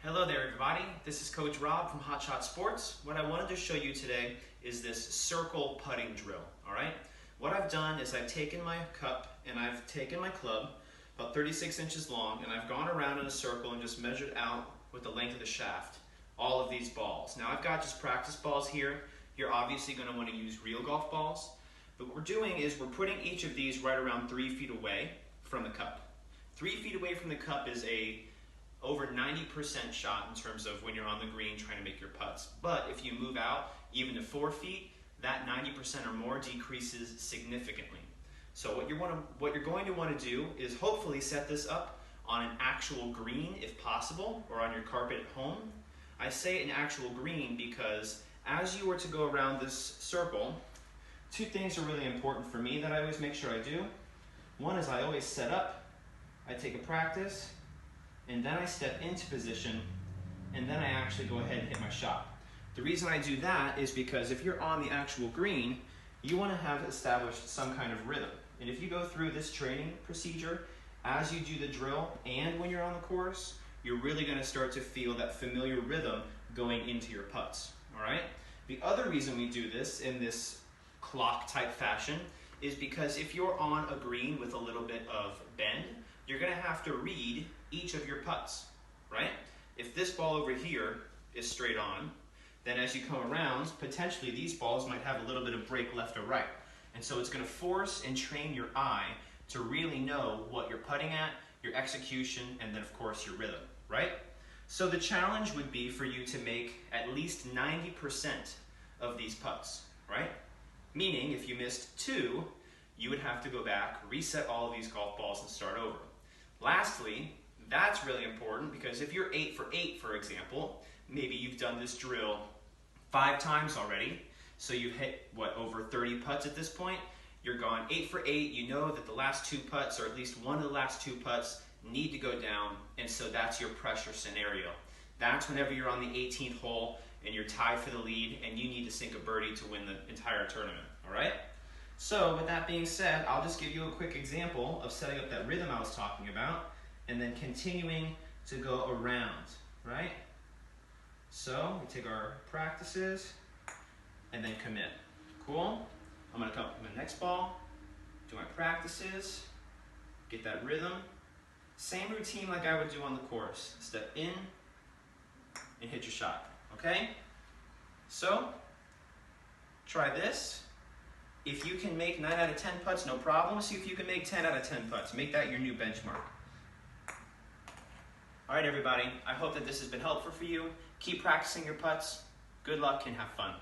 Hello there everybody, this is Coach Rob from Hot Shot Sports. What I wanted to show you today is this circle putting drill, alright? What I've done is I've taken my cup and I've taken my club, about 36 inches long, and I've gone around in a circle and just measured out with the length of the shaft all of these balls. Now I've got just practice balls here. You're obviously going to want to use real golf balls, but what we're doing is we're putting each of these right around 3 feet away from the cup. 3 feet away from the cup is over 90% shot in terms of when you're on the green trying to make your putts. But if you move out even to 4 feet, that 90% or more decreases significantly. So what you're going to want to do is hopefully set this up on an actual green if possible, or on your carpet at home. I say an actual green because as you were to go around this circle, two things are really important for me that I always make sure I do. One is I always set up, I take a practice, and then I step into position, and then I actually go ahead and hit my shot. The reason I do that is because if you're on the actual green, you want to have established some kind of rhythm. And if you go through this training procedure, as you do the drill and when you're on the course, you're really going to start to feel that familiar rhythm going into your putts, all right? The other reason we do this in this clock type fashion is because if you're on a green with a little bit of bend, you're going to have to read each of your putts, right? If this ball over here is straight on, then as you come around, potentially these balls might have a little bit of break left or right. And so it's going to force and train your eye to really know what you're putting at, your execution, and then of course your rhythm, right? So the challenge would be for you to make at least 90% of these putts, right? Meaning if you missed 2, you would have to go back, reset all of these golf balls, and start over. Lastly, that's really important because if you're 8 for 8, for example, maybe you've done this drill 5 times already, so you've hit, over 30 putts at this point. You're gone 8 for 8, you know that the last 2 putts, or at least one of the last 2 putts, need to go down, and so that's your pressure scenario. That's whenever you're on the 18th hole and you're tied for the lead and you need to sink a birdie to win the entire tournament, all right? So with that being said, I'll just give you a quick example of setting up that rhythm I was talking about and then continuing to go around, right? So we take our practices and then commit. Cool? I'm gonna come up with my next ball, do my practices, get that rhythm. Same routine like I would do on the course. Step in and hit your shot, okay? So, try this. If you can make 9 out of 10 putts, no problem. See if you can make 10 out of 10 putts. Make that your new benchmark. All right, everybody. I hope that this has been helpful for you. Keep practicing your putts. Good luck and have fun.